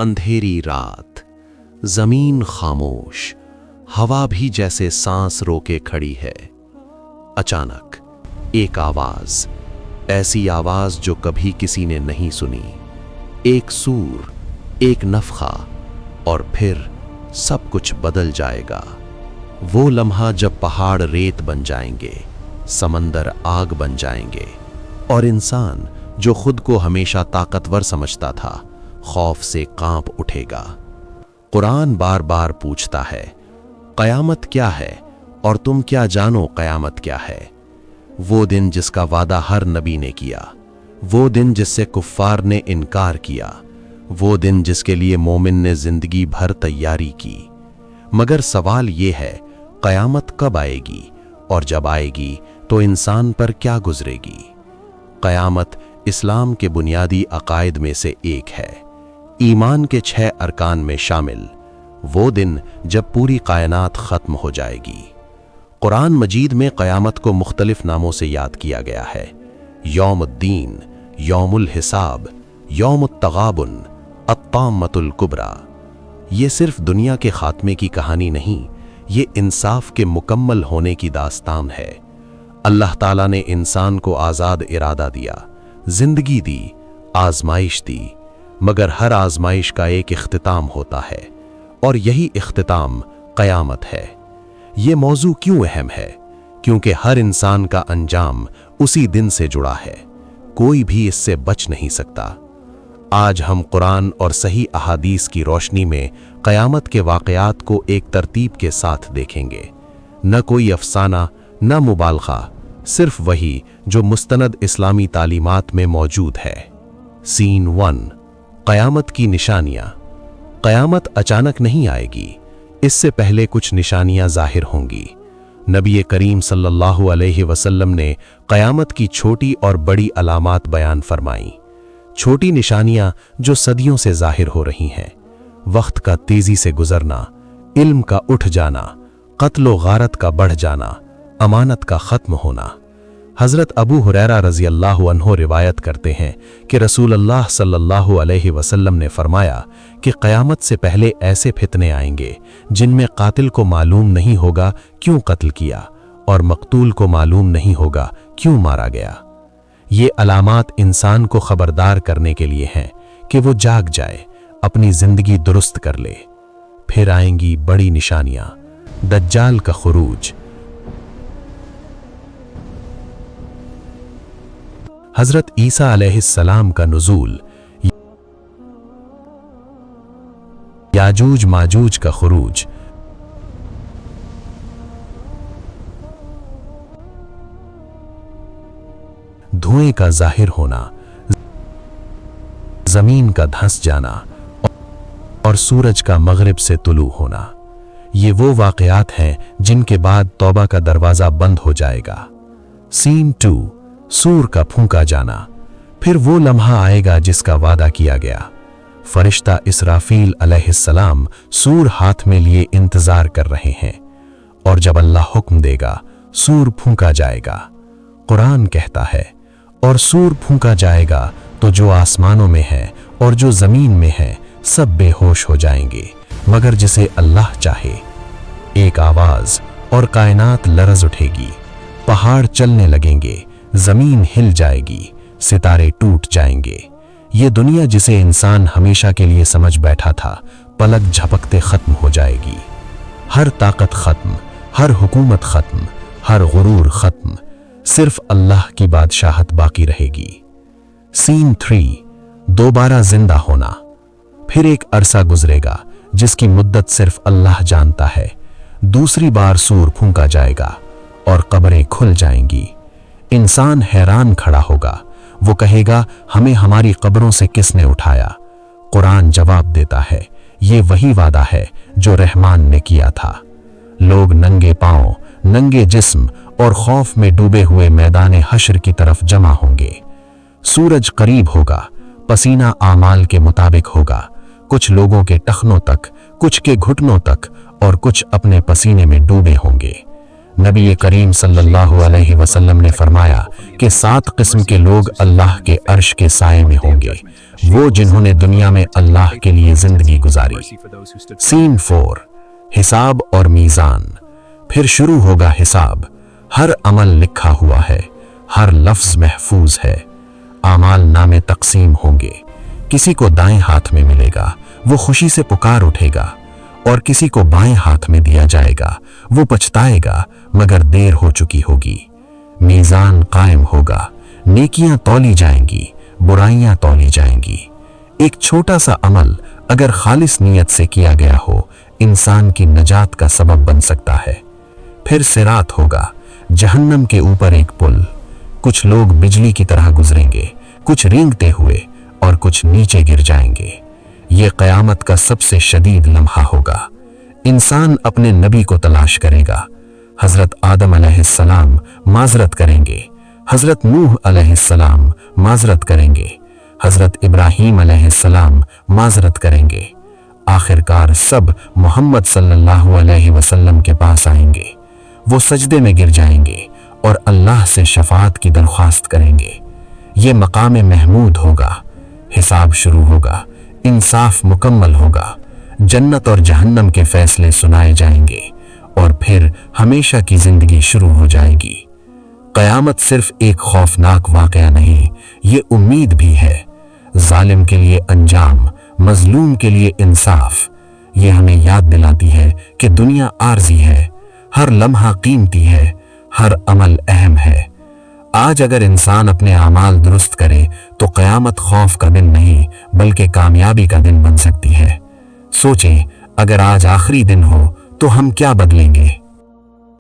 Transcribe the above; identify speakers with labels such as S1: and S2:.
S1: अंधेरी रात, जमीन खामोश, हवा भी जैसे सांस रोके खड़ी है। अचानक एक आवाज, ऐसी आवाज जो कभी किसी ने नहीं सुनी। एक सूर, एक नफखा, और फिर सब कुछ बदल जाएगा। वो लम्हा जब पहाड़ रेत बन जाएंगे, समंदर आग बन जाएंगे, और इंसान जो खुद को हमेशा ताकतवर समझता था, खौफ से कांप उठेगा। कुरान बार बार पूछता है, कयामत क्या है और तुम क्या जानो कयामत क्या है? वो दिन जिसका वादा हर नबी ने किया, वो दिन जिससे कुफ्फार ने इनकार किया, वो दिन जिसके लिए मोमिन ने जिंदगी भर तैयारी की। मगर सवाल ये है, कयामत कब आएगी, और जब आएगी तो इंसान पर क्या गुजरेगी? कयामत इस्लाम के बुनियादी अकायद में से एक है, ईमान के 6 अरकान में शामिल। वो दिन जब पूरी कायनात खत्म हो जाएगी। कुरान मजीद में क़यामत को मुख्तलिफ नामों से याद किया गया है। यौमुद्दीन, यौमुल हिसाब, यौमुत तगाबुन, अत्तामतुल कुबरा। ये सिर्फ दुनिया के खात्मे की कहानी नहीं, ये इंसाफ के मुकम्मल होने की दास्तान है। अल्लाह ताला ने इंसान को आज़ाद इरादा दिया, जिंदगी दी, आजमाइश दी, मगर हर आजमाइश का एक इख्तिताम होता है, और यही इख्तिताम क़यामत है। ये मौजू क्यों अहम है? क्योंकि हर इंसान का अंजाम उसी दिन से जुड़ा है, कोई भी इससे बच नहीं सकता। आज हम कुरान और सही अहादीस की रोशनी में क़यामत के वाक़यात को एक तरतीब के साथ देखेंगे। न कोई अफसाना, न मुबालगा, सिर्फ वही जो मुस्तनद इस्लामी तालीमात में मौजूद है। सीन 1, क़यामत की निशानियाँ। क़यामत अचानक नहीं आएगी, इससे पहले कुछ निशानियाँ ज़ाहिर होंगी। नबी करीम सल्लल्लाहु अलैहि वसल्लम ने क़यामत की छोटी और बड़ी अलामात बयान फरमाईं। छोटी निशानियाँ जो सदियों से ज़ाहिर हो रही हैं, वक्त का तेज़ी से गुजरना, इल्म का उठ जाना, क़त्ल व गारत का बढ़ जाना, अमानत का ख़त्म होना। हज़रत अबू हुरैरा रज़ी अल्लाहु अन्हु रिवायत करते हैं कि रसूल अल्लाह सल्लल्लाहु अलैहि वसल्लम ने फरमाया कि क़यामत से पहले ऐसे फितने आएंगे जिनमें कातिल को मालूम नहीं होगा क्यों कत्ल किया, और मकतूल को मालूम नहीं होगा क्यों मारा गया। ये अलामात इंसान को खबरदार करने के लिए हैं कि वो जाग जाए, अपनी ज़िंदगी दुरुस्त कर ले। फिर आएंगी बड़ी निशानियाँ, दज्जाल का खुरूज। हज़रत ईसा अलैहिस्सलाम का नुज़ूल, याजूज माजूज का खुरूज, धुएं का जाहिर होना, जमीन का धंस जाना, और सूरज का मगरिब से तुलू होना। ये वो वाक़यात हैं जिनके बाद तौबा का दरवाज़ा बंद हो जाएगा। सीन 2, सूर का फूंका जाना। फिर वो लम्हा आएगा जिसका वादा किया गया। फरिश्ता इसराफील अलैहिस्सलाम सूर हाथ में लिए इंतजार कर रहे हैं, और जब अल्लाह हुक्म देगा, सूर फूंका जाएगा। कुरान कहता है, और सूर फूंका जाएगा तो जो आसमानों में है और जो जमीन में है सब बेहोश हो जाएंगे, मगर जिसे अल्लाह चाहे। एक आवाज और कायनात लरज उठेगी, पहाड़ चलने लगेंगे, जमीन हिल जाएगी, सितारे टूट जाएंगे। ये दुनिया जिसे इंसान हमेशा के लिए समझ बैठा था, पलक झपकते खत्म हो जाएगी। हर ताकत खत्म, हर हुकूमत खत्म, हर गुरूर खत्म, सिर्फ अल्लाह की बादशाहत बाकी रहेगी। सीन 3, दोबारा जिंदा होना। फिर एक अरसा गुजरेगा जिसकी मुद्दत सिर्फ अल्लाह जानता है। दूसरी बार सूर फूंका जाएगा और कब्रें खुल जाएंगी। इंसान हैरान खड़ा होगा, वो कहेगा, हमें हमारी कब्रों से किसने उठाया? कुरान जवाब देता है, ये वही वादा है जो रहमान ने किया था। लोग नंगे पांव, नंगे जिस्म और खौफ में डूबे हुए मैदान हश्र की तरफ जमा होंगे। सूरज करीब होगा, पसीना आमाल के मुताबिक होगा, कुछ लोगों के टखनों तक, कुछ के घुटनों तक, और कुछ अपने पसीने में डूबे होंगे।
S2: نبی کریم صلی اللہ علیہ وسلم نے فرمایا کہ 7 قسم کے لوگ اللہ کے عرش کے سائے میں ہوں گے، وہ جنہوں نے دنیا میں اللہ کے لیے زندگی گزاری۔ سین 4 حساب اور میزان۔ پھر شروع ہوگا حساب۔ ہر عمل لکھا ہوا ہے، ہر لفظ محفوظ ہے۔ اعمال نامے تقسیم ہوں گے، کسی کو دائیں ہاتھ میں ملے گا، وہ خوشی سے پکار اٹھے گا، اور کسی کو بائیں ہاتھ میں دیا جائے گا، وہ پچھتائے گا مگر دیر ہو چکی ہوگی۔ میزان قائم ہوگا، نیکیاں تولی جائیں گی، برائیاں تولی جائیں گی۔ ایک چھوٹا سا عمل اگر خالص نیت سے کیا گیا ہو، انسان کی نجات کا سبب بن سکتا ہے۔ پھر صراط ہوگا، جہنم کے اوپر ایک پل۔ کچھ لوگ بجلی کی طرح گزریں گے، کچھ رینگتے ہوئے اور کچھ نیچے گر جائیں گے۔ یہ قیامت کا سب سے شدید لمحہ ہوگا۔ انسان اپنے نبی کو تلاش کرے گا۔ حضرت آدم علیہ السلام معذرت کریں گے، حضرت نوح علیہ السلام معذرت کریں گے، حضرت ابراہیم علیہ السلام معذرت کریں گے۔ آخرکار سب محمد صلی اللہ علیہ وسلم کے پاس آئیں گے۔ وہ سجدے میں گر جائیں گے اور اللہ سے شفاعت کی درخواست کریں گے۔ یہ مقام محمود ہوگا۔ حساب شروع ہوگا، انصاف مکمل ہوگا، جنت اور جہنم کے فیصلے سنائے جائیں گے، اور پھر ہمیشہ کی زندگی شروع ہو جائے گی۔ قیامت صرف ایک خوفناک واقعہ نہیں، یہ امید بھی ہے۔ ظالم کے لیے انجام، مظلوم کے لیے انصاف۔ یہ ہمیں یاد دلاتی ہے کہ دنیا عارضی ہے، ہر لمحہ قیمتی ہے، ہر عمل اہم ہے۔ آج اگر انسان اپنے اعمال درست کرے تو قیامت خوف کا دن نہیں بلکہ کامیابی کا دن بن سکتی ہے۔ سوچیں، اگر آج آخری دن ہو تو ہم کیا بدلیں گے؟